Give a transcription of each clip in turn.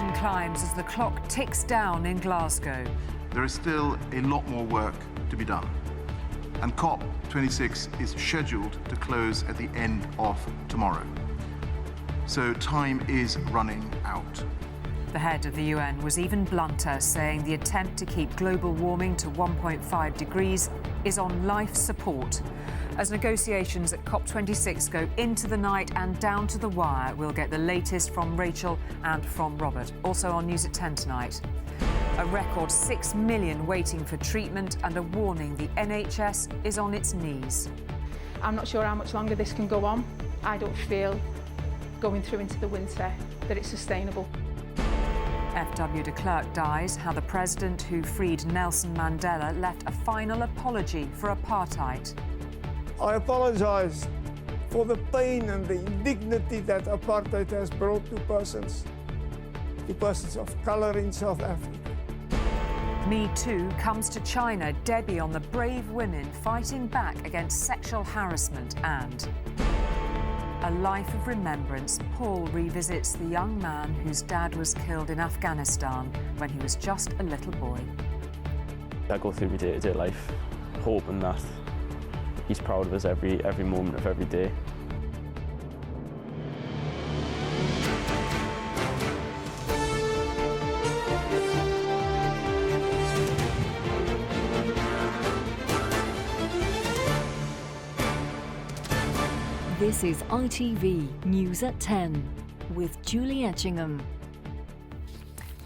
Tension climbs as the clock ticks down in Glasgow. There is still a lot more work to be done, and COP26 is scheduled to close at the end of tomorrow. So time is running out. The head of the UN was even blunter, saying the attempt to keep global warming to 1.5 degrees is on life support. As negotiations at COP26 go into the night and down to the wire, we'll get the latest from Rachel and from Robert. Also on News at 10 tonight. A record 6 million waiting for treatment and a warning the NHS is on its knees. I'm not sure how much longer this can go on. I don't feel, going through into the winter, that it's sustainable. FW de Klerk dies, how the president who freed Nelson Mandela left a final apology for apartheid. I apologise for the pain and the indignity that apartheid has brought to persons of colour in South Africa. Me Too comes to China. Debbie on the brave women fighting back against sexual harassment. And a life of remembrance. Paul revisits the young man whose dad was killed in Afghanistan when he was just a little boy. I go through my day-to-day life hoping that he's proud of us every moment of every day. This is ITV News at 10 with Julie Etchingham.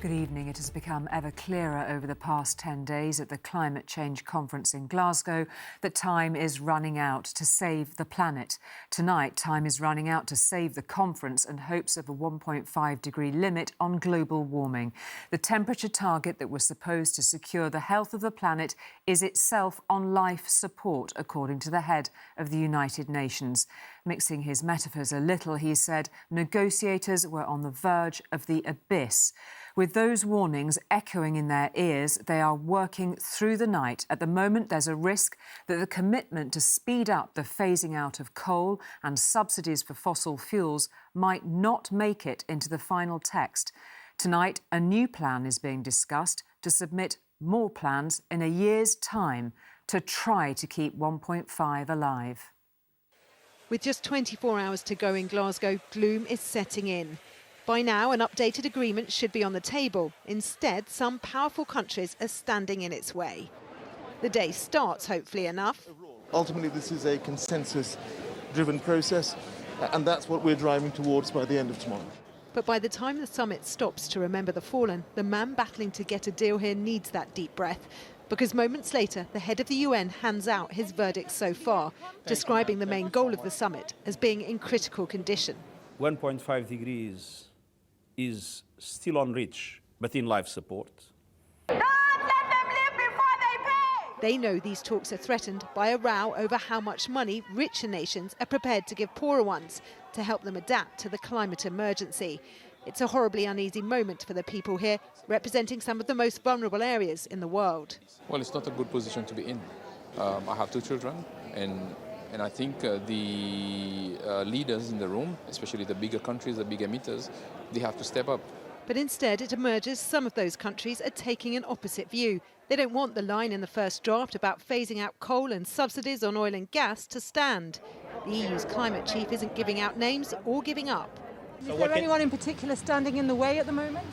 Good evening. It has become ever clearer over the past 10 days at the climate change conference in Glasgow that time is running out to save the planet. Tonight, time is running out to save the conference and hopes of a 1.5 degree limit on global warming. The temperature target that was supposed to secure the health of the planet is itself on life support, according to the head of the United Nations. Mixing his metaphors a little, he said negotiators were on the verge of the abyss. With those warnings echoing in their ears, they are working through the night. At the moment, there's a risk that the commitment to speed up the phasing out of coal and subsidies for fossil fuels might not make it into the final text. Tonight, a new plan is being discussed to submit more plans in a year's time to try to keep 1.5 alive. With just 24 hours to go in Glasgow, gloom is setting in. By now, an updated agreement should be on the table. Instead, some powerful countries are standing in its way. The day starts, hopefully enough. Ultimately, this is a consensus-driven process, and that's what we're driving towards by the end of tomorrow. But by the time the summit stops to remember the fallen, the man battling to get a deal here needs that deep breath. Because moments later, the head of the UN hands out his verdict so far, describing the main goal of the summit as being in critical condition. 1.5 degrees is still on reach, but in life support. Don't let them live before they pay! They know these talks are threatened by a row over how much money richer nations are prepared to give poorer ones to help them adapt to the climate emergency. It's a horribly uneasy moment for the people here, representing some of the most vulnerable areas in the world. Well, it's not a good position to be in. I have 2 children, and I think the leaders in the room, especially the bigger countries, the big emitters, they have to step up. But instead, it emerges some of those countries are taking an opposite view. They don't want the line in the first draft about phasing out coal and subsidies on oil and gas to stand. The EU's climate chief isn't giving out names or giving up. Is there anyone in particular standing in the way at the moment?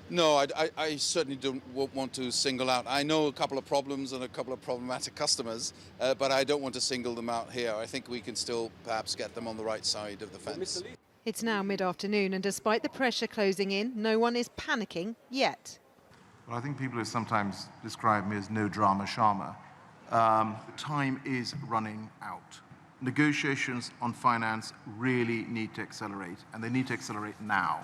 No, I certainly don't want to single out. I know a couple of problems and a couple of problematic customers, but I don't want to single them out here. I think we can still perhaps get them on the right side of the fence. It's now mid-afternoon, and despite the pressure closing in, no one is panicking yet. Well, I think people have sometimes described me as no drama Sharma. Time is running out. Negotiations on finance really need to accelerate, and they need to accelerate now.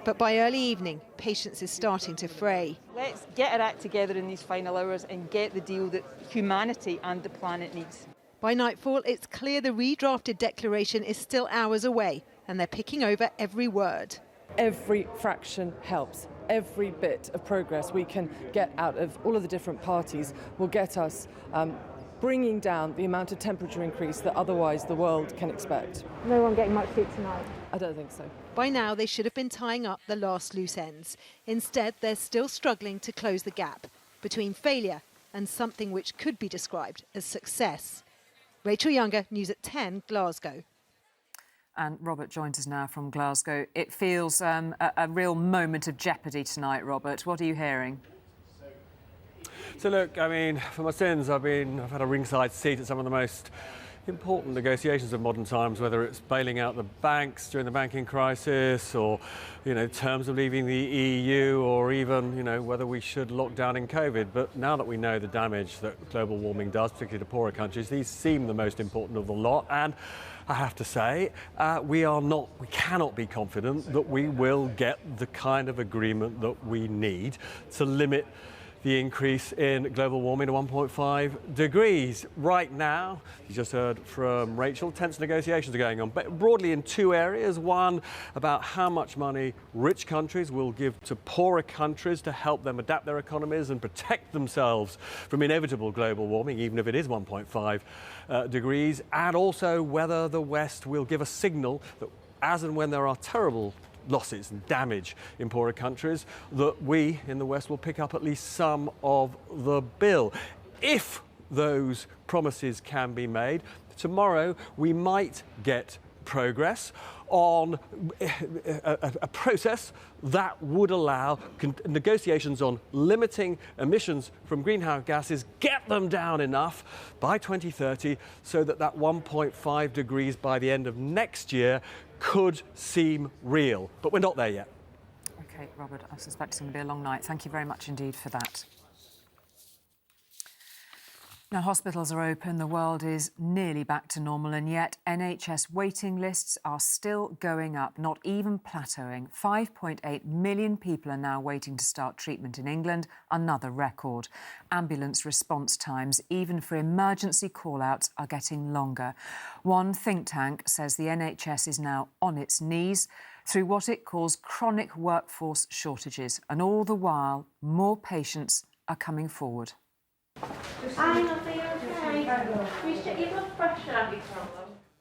But by early evening, patience is starting to fray. Let's get our act together in these final hours and get the deal that humanity and the planet needs. By nightfall, it's clear the redrafted declaration is still hours away, and they're picking over every word. Every fraction helps. Every bit of progress we can get out of all of the different parties will get us bringing down the amount of temperature increase that otherwise the world can expect. No one getting much sleep tonight? I don't think so. By now, they should have been tying up the last loose ends. Instead, they're still struggling to close the gap between failure and something which could be described as success. Rachel Younger, News at 10, Glasgow. And Robert joins us now from Glasgow. It feels a real moment of jeopardy tonight, Robert. What are you hearing? So look, I mean, for my sins, I've had a ringside seat at some of the most important negotiations of modern times, whether it's bailing out the banks during the banking crisis, or, you know, terms of leaving the EU, or even, you know, whether we should lock down in COVID. But now that we know the damage that global warming does, particularly to poorer countries, these seem the most important of the lot. And I have to say, we cannot be confident that we will get the kind of agreement that we need to limit the increase in global warming to 1.5 degrees. Right now, you just heard from Rachel, tense negotiations are going on, but broadly in two areas. One, about how much money rich countries will give to poorer countries to help them adapt their economies and protect themselves from inevitable global warming, even if it is 1.5 degrees, and also whether the West will give a signal that as and when there are terrible losses and damage in poorer countries, that we in the West will pick up at least some of the bill. If those promises can be made, tomorrow we might get progress on a process that would allow negotiations on limiting emissions from greenhouse gases, get them down enough by 2030 so that 1.5 degrees by the end of next year could seem real. But we're not there yet. OK, Robert, I suspect it's going to be a long night. Thank you very much indeed for that. Now, hospitals are open, the world is nearly back to normal, and yet NHS waiting lists are still going up, not even plateauing. 5.8 million people are now waiting to start treatment in England, another record. Ambulance response times, even for emergency call-outs, are getting longer. One think tank says the NHS is now on its knees through what it calls chronic workforce shortages, and all the while, more patients are coming forward.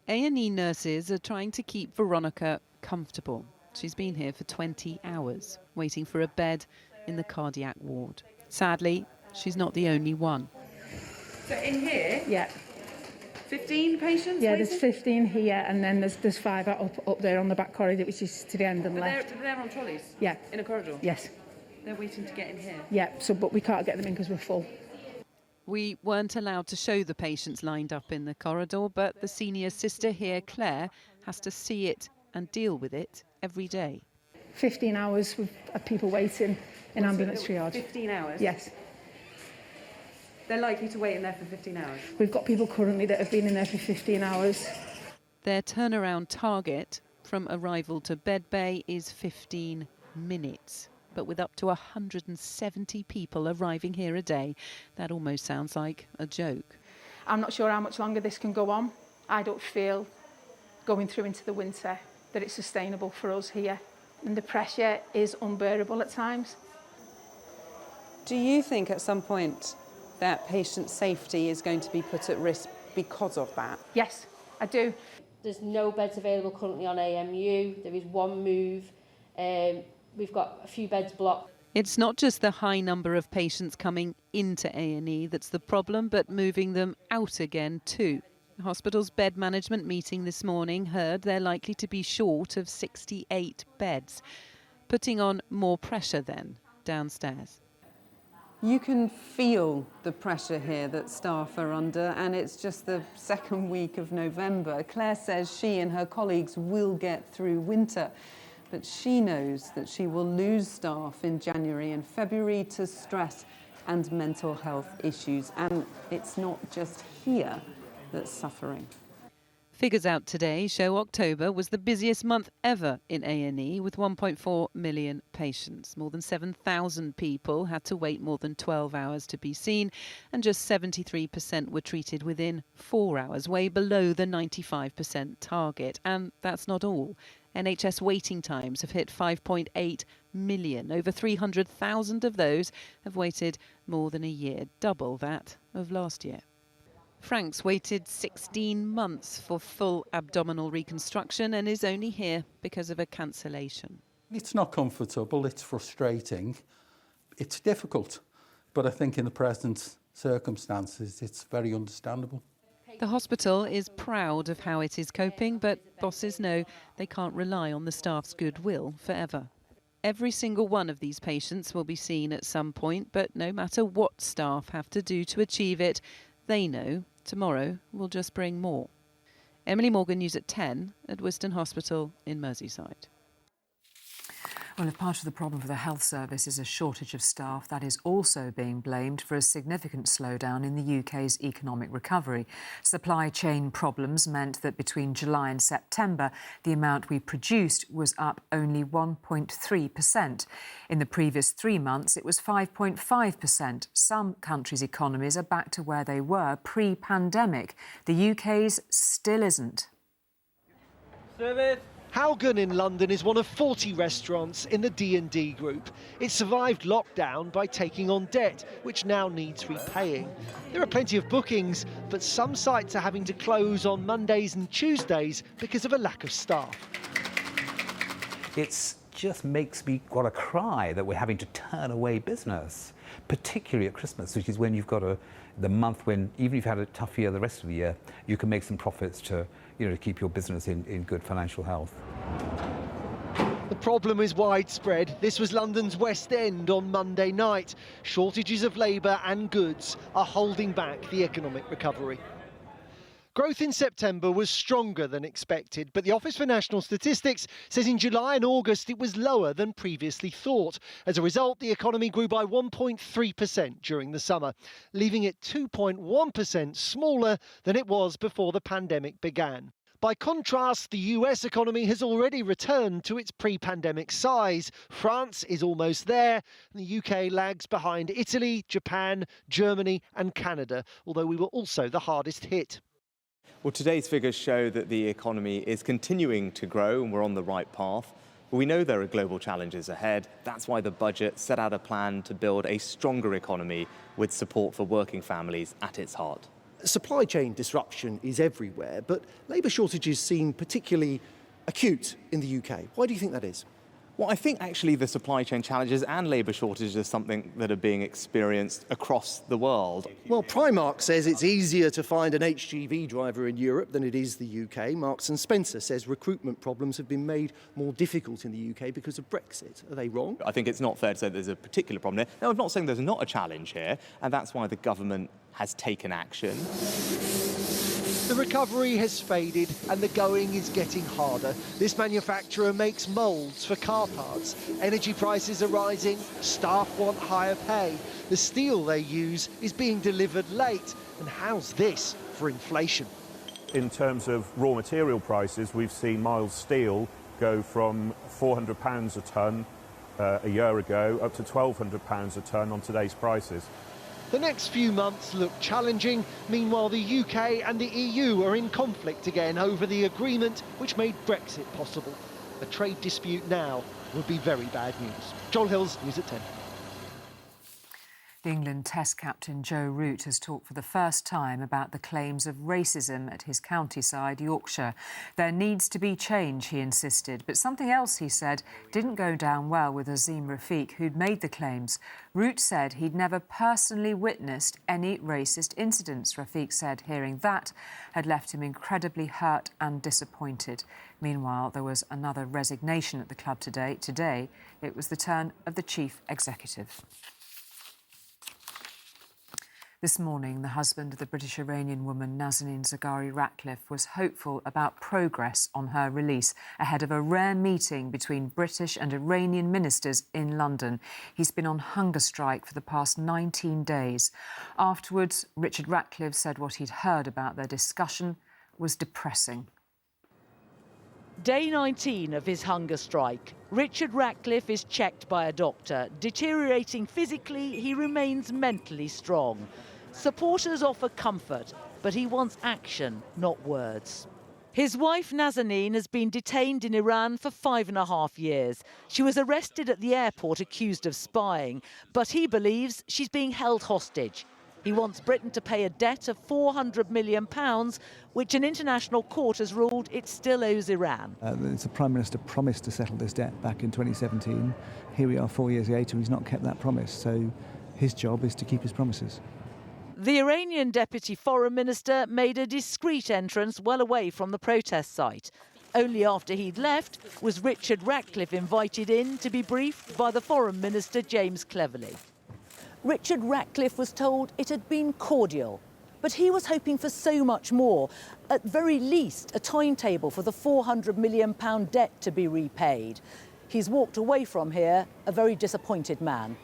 A&E nurses are trying to keep Veronica comfortable. She's been here for 20 hours, waiting for a bed in the cardiac ward. Sadly, she's not the only one. So in here? Yeah. 15 patients? Yeah, waiting? there's 15 here, and then there's 5 up there on the back corridor, which is to the end and left. They're on trolleys? Yeah. In a corridor? Yes. They're waiting to get in here? Yeah, but we can't get them in because we're full. We weren't allowed to show the patients lined up in the corridor, but the senior sister here, Claire, has to see it and deal with it every day. 15 hours of people waiting in ambulance triage. 15 hours? Yes. They're likely to wait in there for 15 hours? We've got people currently that have been in there for 15 hours. Their turnaround target from arrival to bed bay is 15 minutes. But with up to 170 people arriving here a day, that almost sounds like a joke. I'm not sure how much longer this can go on. I don't feel, going through into the winter, that it's sustainable for us here. And the pressure is unbearable at times. Do you think at some point that patient safety is going to be put at risk because of that? Yes, I do. There's no beds available currently on AMU. There is one move. We've got a few beds blocked. It's not just the high number of patients coming into A&E that's the problem, but moving them out again too. The hospital's bed management meeting this morning heard they're likely to be short of 68 beds, putting on more pressure then downstairs. You can feel the pressure here that staff are under, and it's just the second week of November. Claire says she and her colleagues will get through winter, but she knows that she will lose staff in January and February to stress and mental health issues. And it's not just here that's suffering. Figures out today show October was the busiest month ever in A&E, with 1.4 million patients. More than 7,000 people had to wait more than 12 hours to be seen, and just 73% were treated within 4 hours, way below the 95% target. And that's not all. NHS waiting times have hit 5.8 million. Over 300,000 of those have waited more than a year, double that of last year. Frank's waited 16 months for full abdominal reconstruction and is only here because of a cancellation. It's not comfortable, it's frustrating, it's difficult, but I think in the present circumstances it's very understandable. The hospital is proud of how it is coping, but bosses know they can't rely on the staff's goodwill forever. Every single one of these patients will be seen at some point, but no matter what staff have to do to achieve it, they know tomorrow will just bring more. Emily Morgan, News at 10 at Wiston Hospital in Merseyside. Well, if part of the problem for the health service is a shortage of staff, that is also being blamed for a significant slowdown in the UK's economic recovery. Supply chain problems meant that between July and September, the amount we produced was up only 1.3%. In the previous 3 months, it was 5.5%. Some countries' economies are back to where they were pre-pandemic. The UK's still isn't. Service. Howgan in London is one of 40 restaurants in the D&D group. It survived lockdown by taking on debt, which now needs repaying. There are plenty of bookings, but some sites are having to close on Mondays and Tuesdays because of a lack of staff. It just makes me want to cry that we're having to turn away business, particularly at Christmas, which is when you've got the month when, even if you've had a tough year the rest of the year, you can make some profits to keep your business in good financial health. The problem is widespread. This was London's West End on Monday night. Shortages of labour and goods are holding back the economic recovery. Growth in September was stronger than expected, but the Office for National Statistics says in July and August it was lower than previously thought. As a result, the economy grew by 1.3% during the summer, leaving it 2.1% smaller than it was before the pandemic began. By contrast, the US economy has already returned to its pre-pandemic size. France is almost there, and the UK lags behind Italy, Japan, Germany and Canada, although we were also the hardest hit. Well, today's figures show that the economy is continuing to grow and we're on the right path. But we know there are global challenges ahead. That's why the budget set out a plan to build a stronger economy with support for working families at its heart. Supply chain disruption is everywhere, but labour shortages seem particularly acute in the UK. Why do you think that is? Well, I think actually the supply chain challenges and labour shortages are something that are being experienced across the world. Well, Primark says it's easier to find an HGV driver in Europe than it is the UK. Marks and Spencer says recruitment problems have been made more difficult in the UK because of Brexit. Are they wrong? I think it's not fair to say there's a particular problem here. No, I'm not saying there's not a challenge here, and that's why the government has taken action. The recovery has faded and the going is getting harder. This manufacturer makes moulds for car parts. Energy prices are rising, staff want higher pay. The steel they use is being delivered late. And how's this for inflation? In terms of raw material prices, we've seen mild steel go from £400 a tonne a year ago up to £1,200 a tonne on today's prices. The next few months look challenging. Meanwhile, the UK and the EU are in conflict again over the agreement which made Brexit possible. A trade dispute now would be very bad news. Joel Hills, News at 10. The England Test captain Joe Root has talked for the first time about the claims of racism at his county side, Yorkshire. There needs to be change, he insisted. But something else, he said, didn't go down well with Azim Rafiq, who'd made the claims. Root said he'd never personally witnessed any racist incidents. Rafiq said hearing that had left him incredibly hurt and disappointed. Meanwhile, there was another resignation at the club today. Today, it was the turn of the chief executive. This morning, the husband of the British-Iranian woman Nazanin Zaghari-Ratcliffe was hopeful about progress on her release ahead of a rare meeting between British and Iranian ministers in London. He's been on hunger strike for the past 19 days. Afterwards, Richard Ratcliffe said what he'd heard about their discussion was depressing. Day 19 of his hunger strike. Richard Ratcliffe is checked by a doctor. Deteriorating physically, he remains mentally strong. Supporters offer comfort, but he wants action, not words. His wife Nazanin has been detained in Iran for 5.5 years. She was arrested at the airport accused of spying, but he believes she's being held hostage. He wants Britain to pay a debt of £400 million, which an international court has ruled it still owes Iran. The Prime Minister promised to settle this debt back in 2017. Here we are 4 years later, he's not kept that promise. So his job is to keep his promises. The Iranian Deputy Foreign Minister made a discreet entrance well away from the protest site. Only after he'd left was Richard Ratcliffe invited in to be briefed by the Foreign Minister, James Cleverly. Richard Ratcliffe was told it had been cordial, but he was hoping for so much more. At very least, a timetable for the £400 million debt to be repaid. He's walked away from here a very disappointed man.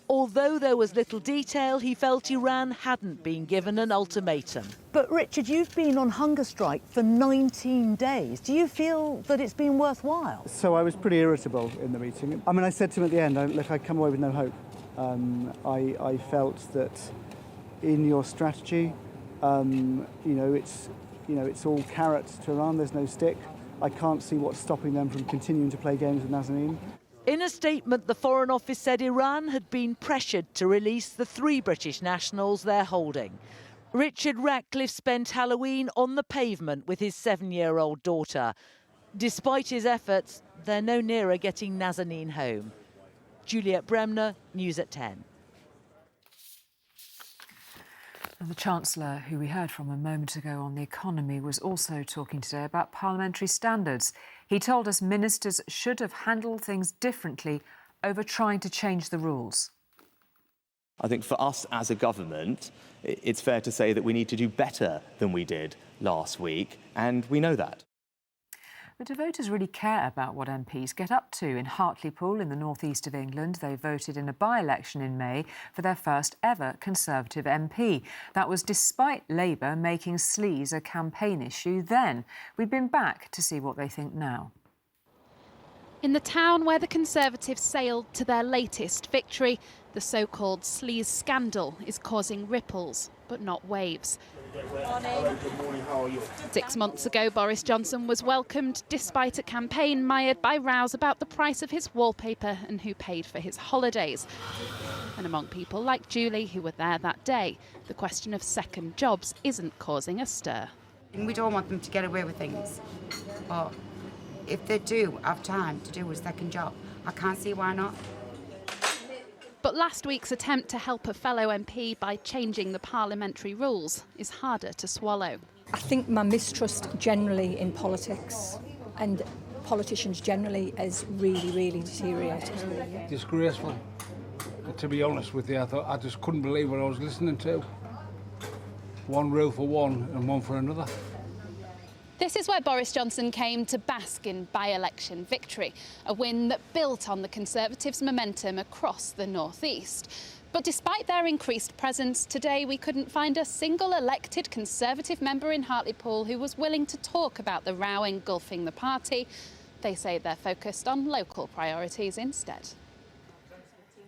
Although there was little detail, he felt Iran hadn't been given an ultimatum. But Richard, you've been on hunger strike for 19 days. Do you feel that it's been worthwhile? So I was pretty irritable in the meeting. I mean, I said to him at the end, look, I come away with no hope. I felt that in your strategy, it's all carrot to Iran, there's no stick. I can't see what's stopping them from continuing to play games with Nazanin. In a statement, the Foreign Office said Iran had been pressured to release the 3 British nationals they're holding. Richard Ratcliffe spent Halloween on the pavement with his 7-year-old daughter. Despite his efforts, they're no nearer getting Nazanin home. Juliet Bremner, News at 10. And the Chancellor, who we heard from a moment ago on the economy, was also talking today about parliamentary standards. He told us ministers should have handled things differently over trying to change the rules. I think for us as a government, it's fair to say that we need to do better than we did last week, and we know that. But do voters really care about what MPs get up to? In Hartlepool, in the northeast of England, they voted in a by-election in May for their first ever Conservative MP. That was despite Labour making sleaze a campaign issue then. We've been back to see what they think now. In the town where the Conservatives sailed to their latest victory, the so-called sleaze scandal is causing ripples, but not waves. Morning. Good morning, how are you? 6 months ago, Boris Johnson was welcomed despite a campaign mired by rows about the price of his wallpaper and who paid for his holidays. And among people like Julie, who were there that day, the question of second jobs isn't causing a stir. We don't want them to get away with things, but if they do have time to do a second job, I can't see why not. But last week's attempt to help a fellow MP by changing the parliamentary rules is harder to swallow. I think my mistrust generally in politics and politicians generally has really, really deteriorated. Disgraceful. To be honest with you, I just couldn't believe what I was listening to. One rule for one and one for another. This is where Boris Johnson came to bask in by-election victory, a win that built on the Conservatives' momentum across the northeast. But despite their increased presence, today we couldn't find a single elected Conservative member in Hartlepool who was willing to talk about the row engulfing the party. They say they're focused on local priorities instead.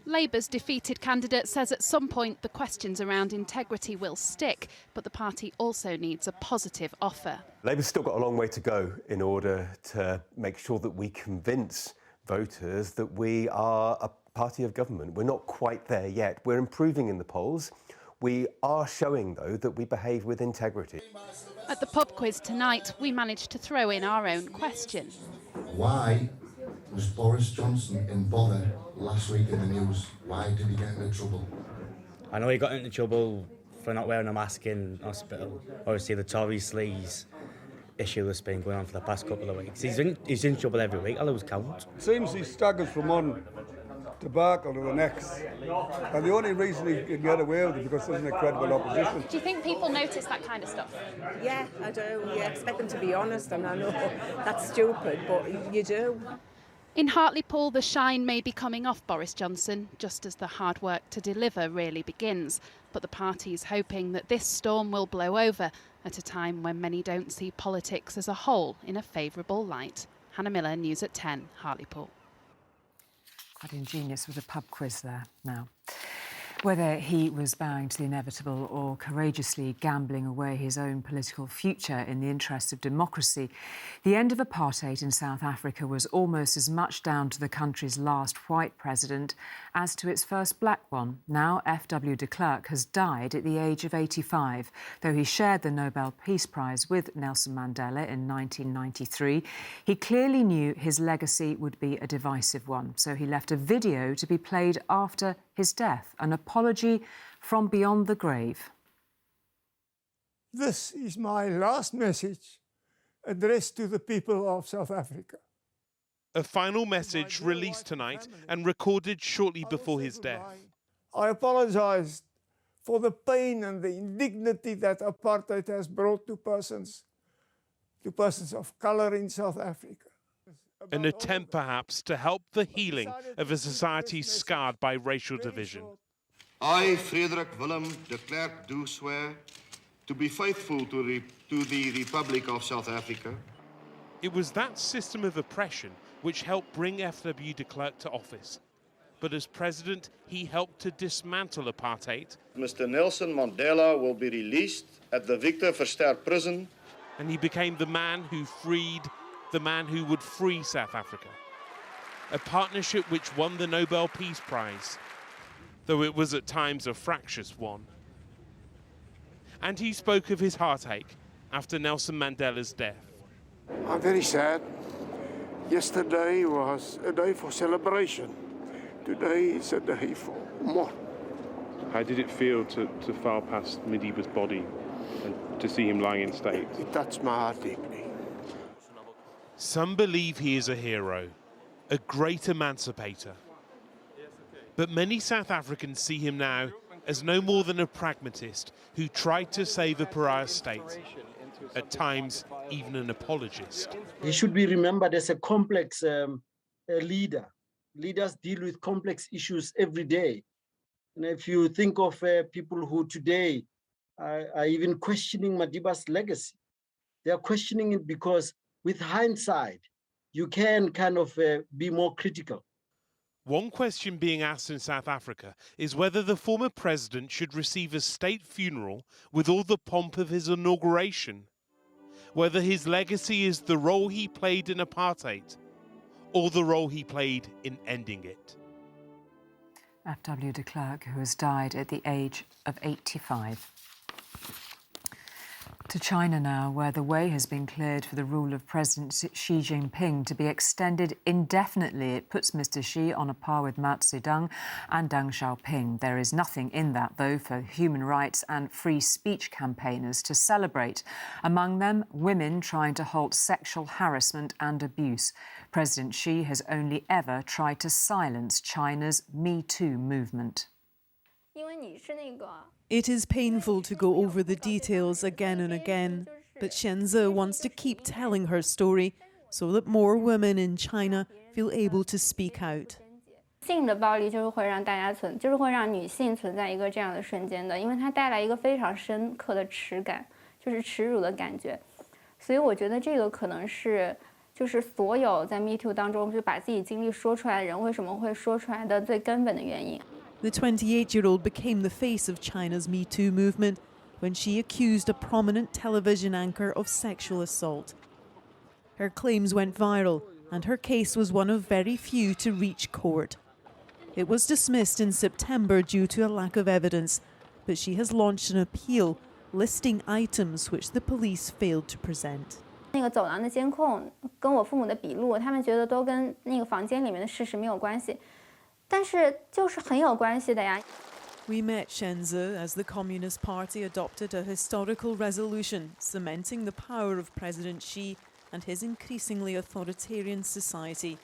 Labour's defeated candidate says at some point the questions around integrity will stick, but the party also needs a positive offer. Labour's still got a long way to go in order to make sure that we convince voters that we are a party of government. We're not quite there yet. We're improving in the polls. We are showing, though, that we behave with integrity. At the pub quiz tonight, we managed to throw in our own question. Why was Boris Johnson in bother last week in the news? Why did he get into trouble? I know he got into trouble for not wearing a mask in hospital. Obviously, the Tory sleaze issue that's been going on for the past couple of weeks. He's in trouble every week. I lose count. Seems he staggers from one debacle to the next. And the only reason he can get away with it is because there's an incredible opposition. Do you think people notice that kind of stuff? Yeah, I do. You expect them to be honest, and I know that's stupid, but you do. In Hartlepool, the shine may be coming off Boris Johnson, just as the hard work to deliver really begins. But the party's hoping that this storm will blow over at a time when many don't see politics as a whole in a favourable light. Hannah Miller, News at 10, Hartlepool. Quite ingenious with a pub quiz there now. Whether he was bowing to the inevitable or courageously gambling away his own political future in the interests of democracy, the end of apartheid in South Africa was almost as much down to the country's last white president as to its first black one. Now, FW de Klerk has died at the age of 85. Though he shared the Nobel Peace Prize with Nelson Mandela in 1993, he clearly knew his legacy would be a divisive one. So he left a video to be played after his death, an apology from beyond the grave. This is my last message addressed to the people of South Africa. A final message released tonight and recorded shortly before his death. I apologize for the pain and the indignity that apartheid has brought to persons of colour in South Africa. An attempt, perhaps, to help the healing of a society scarred by racial division. I, Frederik Willem de Klerk, do swear to be faithful to the Republic of South Africa. It was that system of oppression which helped bring FW de Klerk to office. But as president, he helped to dismantle apartheid. Mr. Nelson Mandela will be released at the Victor Verster prison. And he became the man who would free South Africa. A partnership which won the Nobel Peace Prize, though it was at times a fractious one. And he spoke of his heartache after Nelson Mandela's death. I'm very sad. Yesterday was a day for celebration. Today is a day for mourn. How did it feel to file past Madiba's body and to see him lying in state? It touched my heart deeply. Some believe he is a hero, a great emancipator. But many South Africans see him now as no more than a pragmatist who tried to save a pariah state, at times even an apologist. He should be remembered as a complex leader. Leaders deal with complex issues every day. And if you think of people who today are even questioning Madiba's legacy, they are questioning it because with hindsight, you can kind of be more critical. One question being asked in South Africa is whether the former president should receive a state funeral with all the pomp of his inauguration, whether his legacy is the role he played in apartheid or the role he played in ending it. FW de Klerk, who has died at the age of 85. To China now, where the way has been cleared for the rule of President Xi Jinping to be extended indefinitely. It puts Mr. Xi on a par with Mao Zedong and Deng Xiaoping. There is nothing in that, though, for human rights and free speech campaigners to celebrate. Among them, women trying to halt sexual harassment and abuse. President Xi has only ever tried to silence China's Me Too movement. It is painful to go over the details again and again, but Shenze wants to keep telling her story so that more women in China feel able to speak out. 性的暴力就是会让大家会让女性存在一个这样的瞬间的，因为它带来一个非常深刻的耻感，就是耻辱的感觉。所以我觉得这个可能是就是所有在 Me Too 当中就把自己经历说出来的人为什么会说出来的最根本的原因。 The 28-year-old became the face of China's Me Too movement when she accused a prominent television anchor of sexual assault. Her claims went viral, and her case was one of very few to reach court. It was dismissed in September due to a lack of evidence, but she has launched an appeal listing items which the police failed to present. 那个走廊的监控跟我父母的笔录，他们觉得都跟那个房间里面的事实没有关系。 但是就是很有关系的呀。 We met Shenze as the Communist Party adopted a historical resolution cementing the power of President Xi and his increasingly authoritarian society.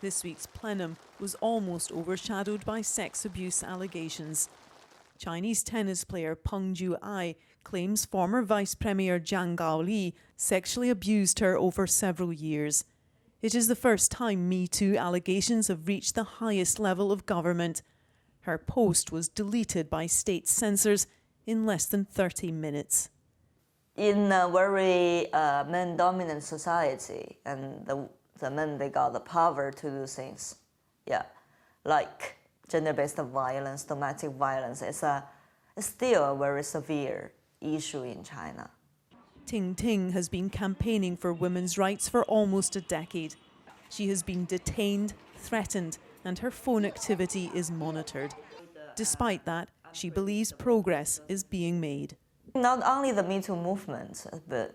This week's plenum was almost overshadowed by sex abuse allegations. Chinese tennis player Peng Juai claims former Vice Premier Zhang Gaoli sexually abused her over several years. It is the first time Me Too allegations have reached the highest level of government. Her post was deleted by state censors in less than 30 minutes. In a very men-dominant society, and the men, they got the power to do things. Yeah, like gender-based violence, domestic violence, is still a very severe issue in China. Ting Ting has been campaigning for women's rights for almost a decade. She has been detained, threatened, and her phone activity is monitored. Despite that, she believes progress is being made. Not only the Me Too movement, but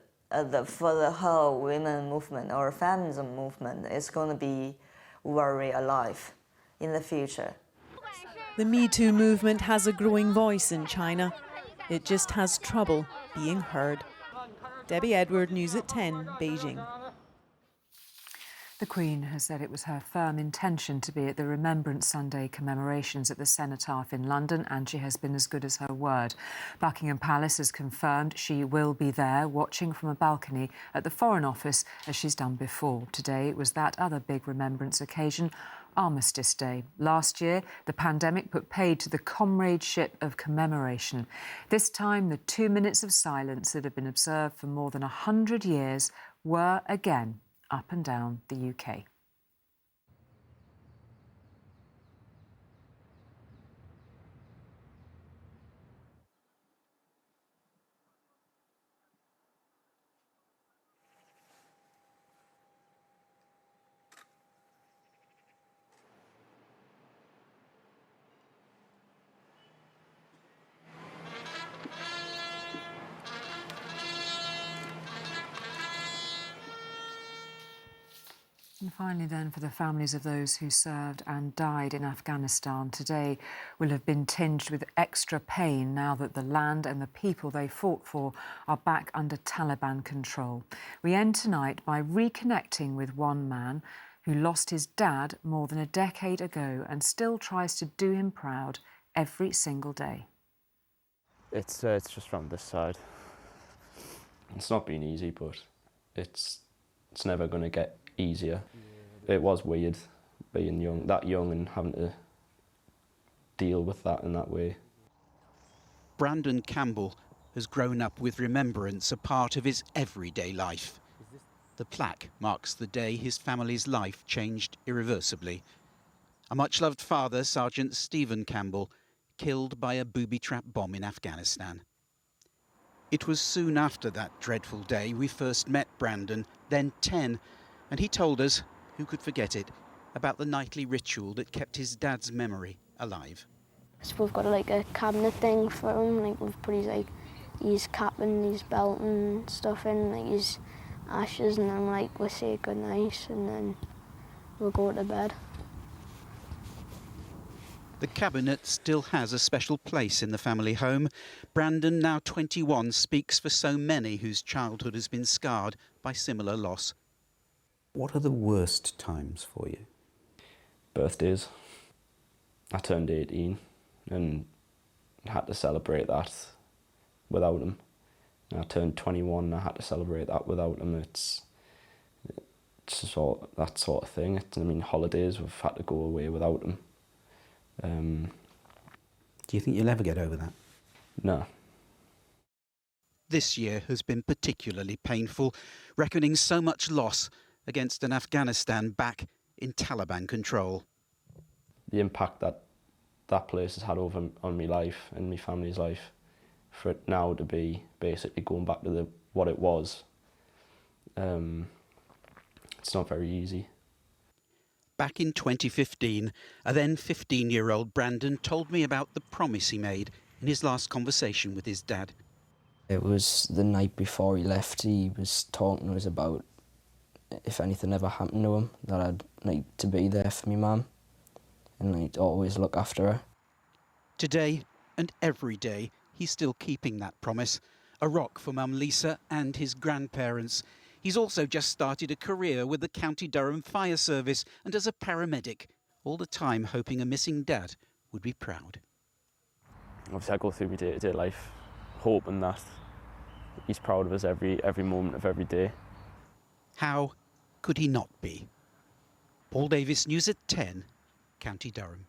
for the whole women movement or feminism movement is going to be very alive in the future. The Me Too movement has a growing voice in China. It just has trouble being heard. Debbie Edward, News at 10, Beijing. The Queen has said it was her firm intention to be at the Remembrance Sunday commemorations at the Cenotaph in London, and she has been as good as her word. Buckingham Palace has confirmed she will be there, watching from a balcony at the Foreign Office, as she's done before. Today it was that other big remembrance occasion, Armistice Day. Last year, the pandemic put paid to the comradeship of commemoration. This time, the 2 minutes of silence that have been observed for more than 100 years were again up and down the UK. And finally then, for the families of those who served and died in Afghanistan, today will have been tinged with extra pain now that the land and the people they fought for are back under Taliban control. We end tonight by reconnecting with one man who lost his dad more than a decade ago and still tries to do him proud every single day. It's just from this side. It's not been easy, but it's never going to get easier. It was weird being that young and having to deal with that in that way. Brandon Campbell has grown up with remembrance a part of his everyday life. The plaque marks the day his family's life changed irreversibly. A much-loved father, Sergeant Stephen Campbell, killed by a booby-trap bomb in Afghanistan. It was soon after that dreadful day we first met Brandon, then 10, and he told us, who could forget it, about the nightly ritual that kept his dad's memory alive. So we've got like a cabinet thing for him, like we've put his cap and his belt and stuff in, like his ashes, and then like we'll say goodnight and then we'll go to bed. The cabinet still has a special place in the family home. Brandon, now 21, speaks for so many whose childhood has been scarred by similar loss. What are the worst times for you? Birthdays. I turned 18 and had to celebrate that without him. I turned 21 and I had to celebrate that without him. It's just all, that sort of thing. I mean, holidays, we've had to go away without him. Do you think you'll ever get over that? No. This year has been particularly painful, reckoning so much loss against an Afghanistan back in Taliban control. The impact that that place has had on my life and my family's life, for it now to be basically going back to what it was, it's not very easy. Back in 2015, a then 15-year-old Brandon told me about the promise he made in his last conversation with his dad. It was the night before he left. He was talking to us about if anything ever happened to him, that I'd like to be there for me mum and like always look after her. Today and every day, he's still keeping that promise. A rock for Mum Lisa and his grandparents. He's also just started a career with the County Durham Fire Service and as a paramedic, all the time hoping a missing dad would be proud. Obviously I go through my day-to-day life hoping that he's proud of us every moment of every day. How could he not be? Paul Davis, News at 10, County Durham.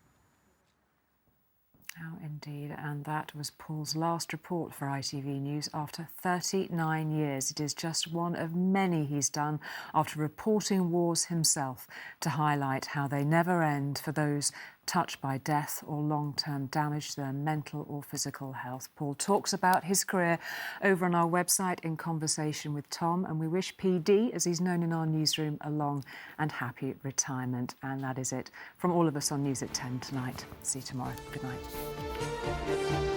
How indeed, and that was Paul's last report for ITV News after 39 years. It is just one of many he's done after reporting wars himself to highlight how they never end for those touched by death or long-term damage to their mental or physical health. Paul talks about his career over on our website in conversation with Tom, and we wish PD, as he's known in our newsroom, a long and happy retirement. And that is it from all of us on News at 10 tonight. See you tomorrow. Good night.